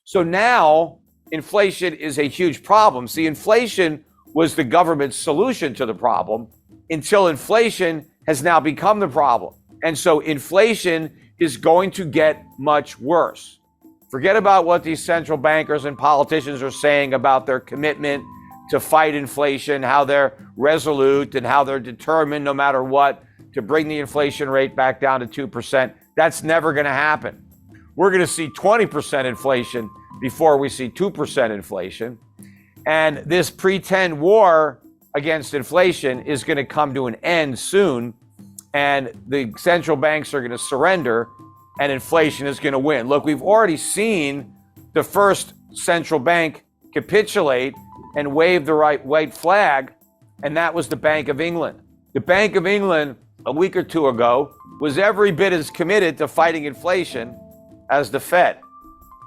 So now inflation is a huge problem. See, inflation was the government's solution to the problem until inflation has now become the problem. And so inflation is going to get much worse. Forget about what these central bankers and politicians are saying about their commitment to fight inflation, how they're resolute and how they're determined no matter what to bring the inflation rate back down to 2%. That's never going to happen. We're going to see 20% inflation before we see 2% inflation. And this pretend war against inflation is going to come to an end soon. And the central banks are going to surrender and inflation is going to win. Look, we've already seen the first central bank capitulate and wave the white flag, and that was the Bank of England. The Bank of England, a week or two ago, was every bit as committed to fighting inflation as the Fed,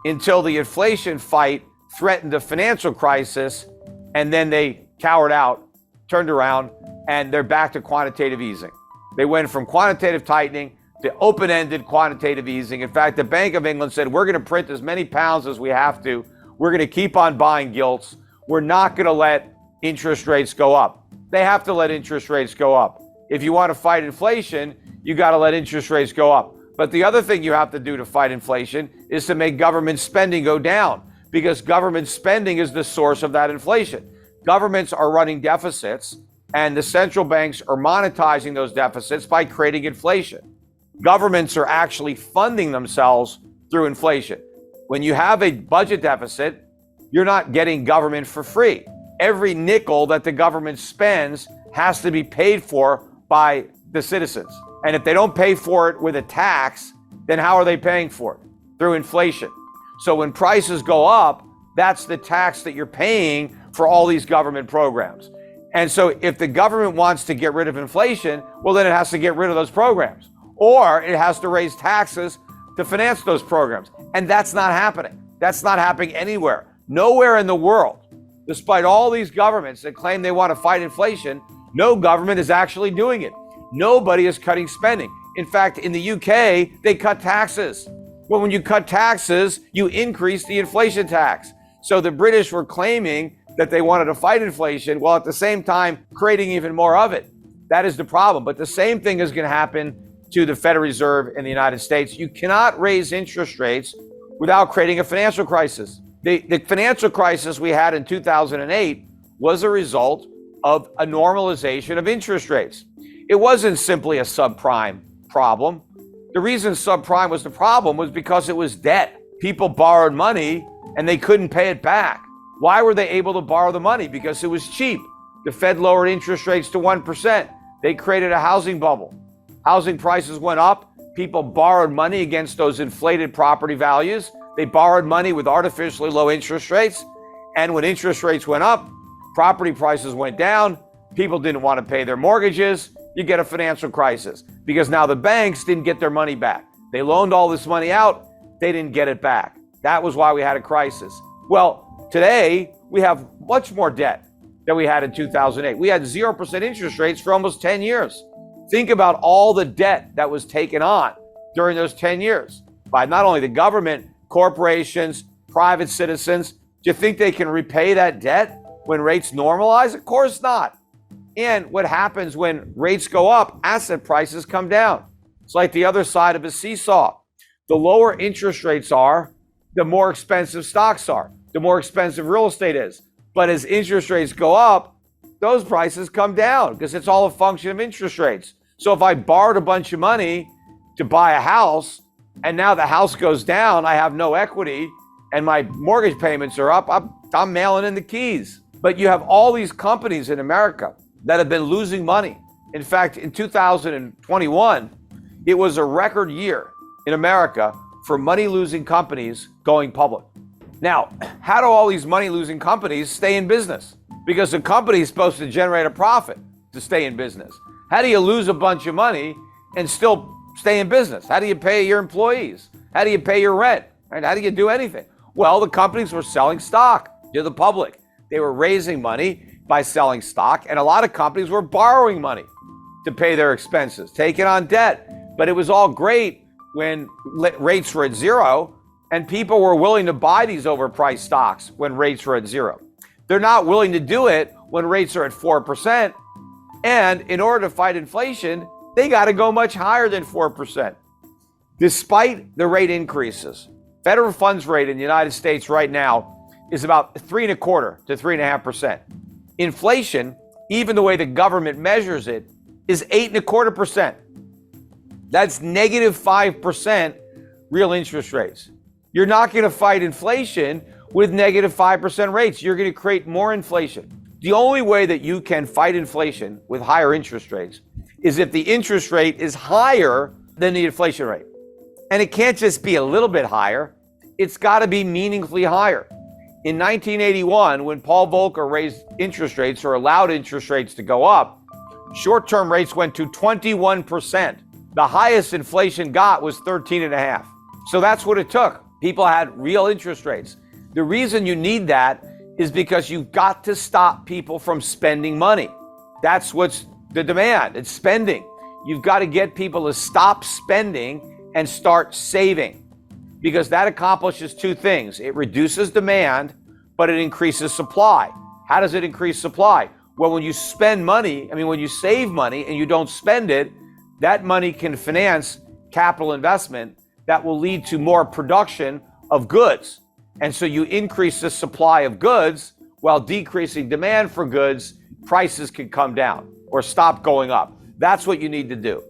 until the inflation fight threatened a financial crisis, and then they cowered out, turned around, and they're back to quantitative easing. They went from quantitative tightening to open-ended quantitative easing. In fact, the Bank of England said, we're going to print as many pounds as we have to. We're going to keep on buying gilts. We're not going to let interest rates go up. They have to let interest rates go up. If you want to fight inflation, you got to let interest rates go up. But the other thing you have to do to fight inflation is to make government spending go down, because government spending is the source of that inflation. Governments are running deficits, and the central banks are monetizing those deficits by creating inflation. Governments are actually funding themselves through inflation. When you have a budget deficit, you're not getting government for free. Every nickel that the government spends has to be paid for by the citizens. And if they don't pay for it with a tax, then how are they paying for it? Through inflation. So when prices go up, that's the tax that you're paying for all these government programs. And so if the government wants to get rid of inflation, well, then it has to get rid of those programs, or it has to raise taxes to finance those programs. And that's not happening. That's not happening anywhere. Nowhere in the world, despite all these governments that claim they want to fight inflation, no government is actually doing it. Nobody is cutting spending. In fact, in the UK, they cut taxes. Well, when you cut taxes, you increase the inflation tax. So the British were claiming that they wanted to fight inflation, while at the same time creating even more of it. That is the problem. But the same thing is going to happen to the Federal Reserve in the United States. You cannot raise interest rates without creating a financial crisis. The financial crisis we had in 2008 was a result of a normalization of interest rates. It wasn't simply a subprime problem. The reason subprime was the problem was because it was debt. People borrowed money and they couldn't pay it back. Why were they able to borrow the money? Because it was cheap. The Fed lowered interest rates to 1%. They created a housing bubble. Housing prices went up. People borrowed money against those inflated property values. They borrowed money with artificially low interest rates. And when interest rates went up, property prices went down. People didn't want to pay their mortgages. You get a financial crisis because now the banks didn't get their money back. They loaned all this money out. They didn't get it back. That was why we had a crisis. Well, today we have much more debt than we had in 2008. We had 0% interest rates for almost 10 years. Think about all the debt that was taken on during those 10 years by not only the government, corporations, private citizens. Do you think they can repay that debt when rates normalize? Of course not. And what happens when rates go up, asset prices come down. It's like the other side of a seesaw. The lower interest rates are, the more expensive stocks are, the more expensive real estate is. But as interest rates go up, those prices come down because it's all a function of interest rates. So if I borrowed a bunch of money to buy a house and now the house goes down, I have no equity and my mortgage payments are up, I'm mailing in the keys. But you have all these companies in America that have been losing money. In fact, in 2021, it was a record year in America for money-losing companies going public. Now, how do all these money-losing companies stay in business? Because the company is supposed to generate a profit to stay in business. How do you lose a bunch of money and still stay in business? How do you pay your employees? How do you pay your rent? Right? How do you do anything? Well, the companies were selling stock to the public. They were raising money by selling stock, and a lot of companies were borrowing money to pay their expenses, taking on debt. But it was all great when rates were at zero, And people were willing to buy these overpriced stocks when rates were at zero. They're not willing to do it when rates are at 4%. And in order to fight inflation, they got to go much higher than 4%. Despite the rate increases, federal funds rate in the United States right now is about 3.25% to 3.5%. Inflation, even the way the government measures it, is 8.25%. That's negative 5% real interest rates. You're not going to fight inflation with negative 5% rates. You're going to create more inflation. The only way that you can fight inflation with higher interest rates is if the interest rate is higher than the inflation rate. And it can't just be a little bit higher. It's got to be meaningfully higher. In 1981, when Paul Volcker raised interest rates or allowed interest rates to go up, short-term rates went to 21%. The highest inflation got was 13.5%. So that's what it took. People had real interest rates. The reason you need that is because you've got to stop people from spending money. That's what's the demand. It's spending. You've got to get people to stop spending and start saving, because that accomplishes two things. It reduces demand, but it increases supply. How does it increase supply? Well, when you spend money, when you save money and you don't spend it, that money can finance capital investment that will lead to more production of goods. And so you increase the supply of goods while decreasing demand for goods, prices can come down or stop going up. That's what you need to do.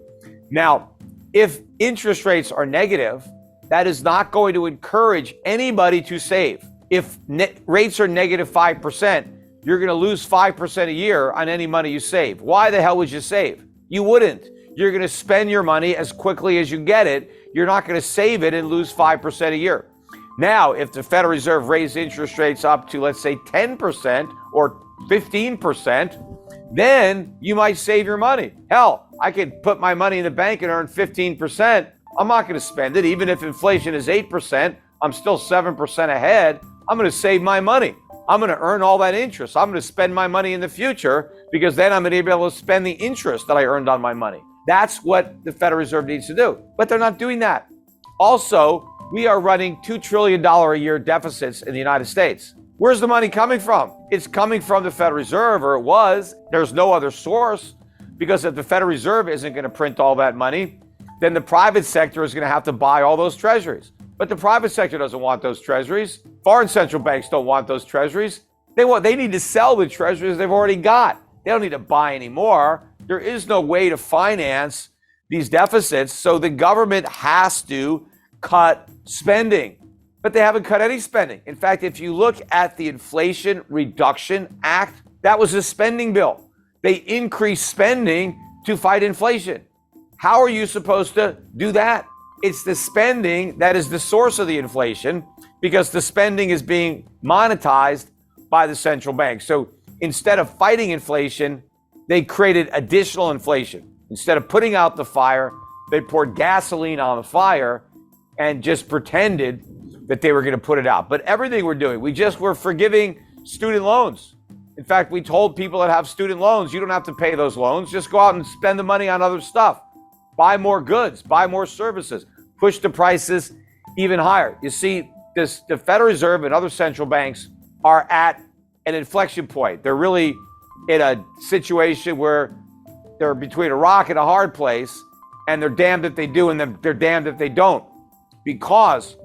Now, if interest rates are negative, that is not going to encourage anybody to save. If rates are negative 5%, you're going to lose 5% a year on any money you save. Why the hell would you save? You wouldn't. You're going to spend your money as quickly as you get it. You're not going to save it and lose 5% a year. Now, if the Federal Reserve raised interest rates up to, let's say, 10% or 15%, then you might save your money. Hell, I could put my money in the bank and earn 15%. I'm not going to spend it. Even if inflation is 8%, I'm still 7% ahead. I'm going to save my money. I'm going to earn all that interest. I'm going to spend my money in the future, because then I'm going to be able to spend the interest that I earned on my money. That's what the Federal Reserve needs to do. But they're not doing that. Also, we are running $2 trillion a year deficits in the United States. Where's the money coming from? It's coming from the Federal Reserve, or it was. There's no other source, because if the Federal Reserve isn't going to print all that money, then the private sector is going to have to buy all those treasuries. But the private sector doesn't want those treasuries. Foreign central banks don't want those treasuries. They need to sell the treasuries they've already got. They don't need to buy any more. There is no way to finance these deficits, so the government has to cut spending. But they haven't cut any spending. In fact, if you look at the Inflation Reduction Act, that was a spending bill. They increased spending to fight inflation. How are you supposed to do that? It's the spending that is the source of the inflation, because the spending is being monetized by the central bank. So instead of fighting inflation, they created additional inflation. Instead of putting out the fire, they poured gasoline on the fire and just pretended that they were going to put it out. But everything we're doing, we're forgiving student loans. In fact, we told people that have student loans, you don't have to pay those loans. Just go out and spend the money on other stuff. Buy more goods, buy more services, push the prices even higher. You see, the Federal Reserve and other central banks are at an inflection point. They're really in a situation where they're between a rock and a hard place, and they're damned if they do and they're damned if they don't. Because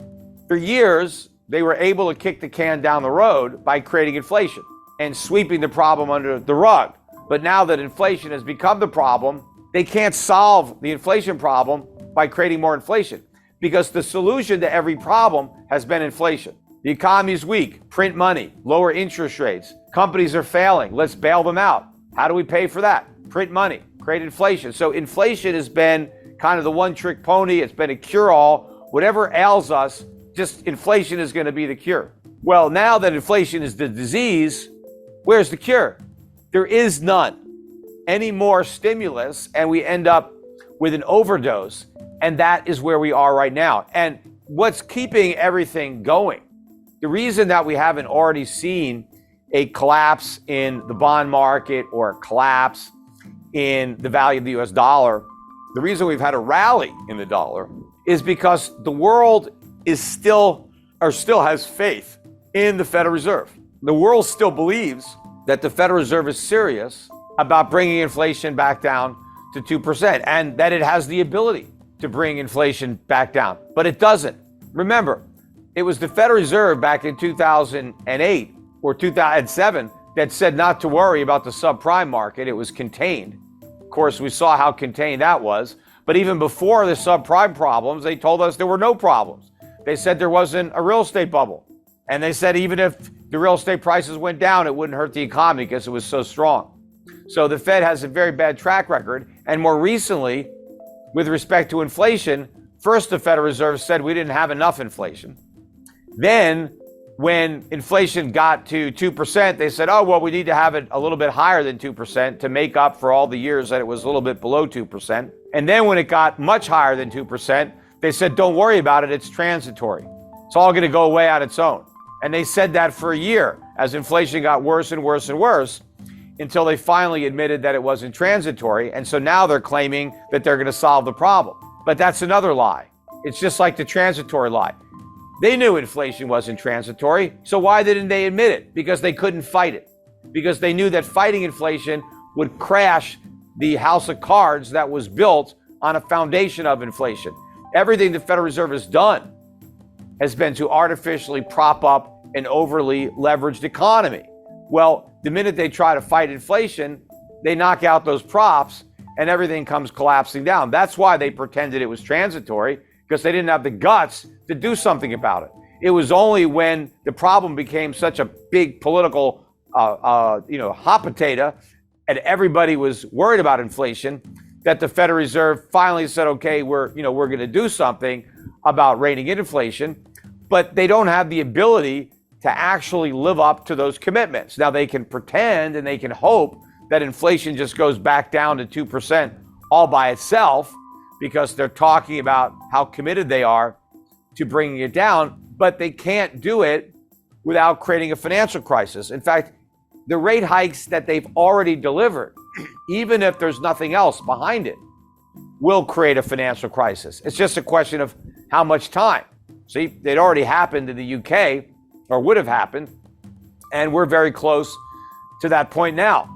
for years, they were able to kick the can down the road by creating inflation and sweeping the problem under the rug. But now that inflation has become the problem, they can't solve the inflation problem by creating more inflation, because the solution to every problem has been inflation. The economy is weak, print money, lower interest rates. Companies are failing, let's bail them out. How do we pay for that? Print money, create inflation. So inflation has been kind of the one-trick pony. It's been a cure-all. Whatever ails us, just inflation is going to be the cure. Well, now that inflation is the disease, where's the cure? There is none. Any more stimulus, and we end up with an overdose. And that is where we are right now. And what's keeping everything going, the reason that we haven't already seen a collapse in the bond market or a collapse in the value of the US dollar, the reason we've had a rally in the dollar is because the world is still has faith in the Federal Reserve. The world still believes that the Federal Reserve is serious about bringing inflation back down to 2% and that it has the ability to bring inflation back down, but it doesn't. Remember, it was the Federal Reserve back in 2008 or 2007 that said not to worry about the subprime market. It was contained. Of course, we saw how contained that was. But even before the subprime problems, they told us there were no problems. They said there wasn't a real estate bubble. And they said even if the real estate prices went down, it wouldn't hurt the economy because it was so strong. So the Fed has a very bad track record. And more recently, with respect to inflation, first the Federal Reserve said we didn't have enough inflation. Then when inflation got to 2%, they said, oh, well, we need to have it a little bit higher than 2% to make up for all the years that it was a little bit below 2%. And then when it got much higher than 2%, they said, don't worry about it, it's transitory. It's all going to go away on its own. And they said that for a year as inflation got worse and worse and worse until they finally admitted that it wasn't transitory. And so now they're claiming that they're going to solve the problem. But that's another lie. It's just like the transitory lie. They knew inflation wasn't transitory, so why didn't they admit it? Because they couldn't fight it. Because they knew that fighting inflation would crash the house of cards that was built on a foundation of inflation. Everything the Federal Reserve has done has been to artificially prop up an overly leveraged economy. Well, the minute they try to fight inflation, they knock out those props and everything comes collapsing down. That's why they pretended it was transitory, because they didn't have the guts to do something about it. It was only when the problem became such a big political, hot potato, and everybody was worried about inflation, that the Federal Reserve finally said, okay, we're going to do something about reining in inflation, but they don't have the ability to actually live up to those commitments. Now they can pretend and they can hope that inflation just goes back down to 2% all by itself, because they're talking about how committed they are to bringing it down, but they can't do it without creating a financial crisis. In fact, the rate hikes that they've already delivered, even if there's nothing else behind it, will create a financial crisis. It's just a question of how much time. See, it already happened in the UK, or would have happened, and we're very close to that point now.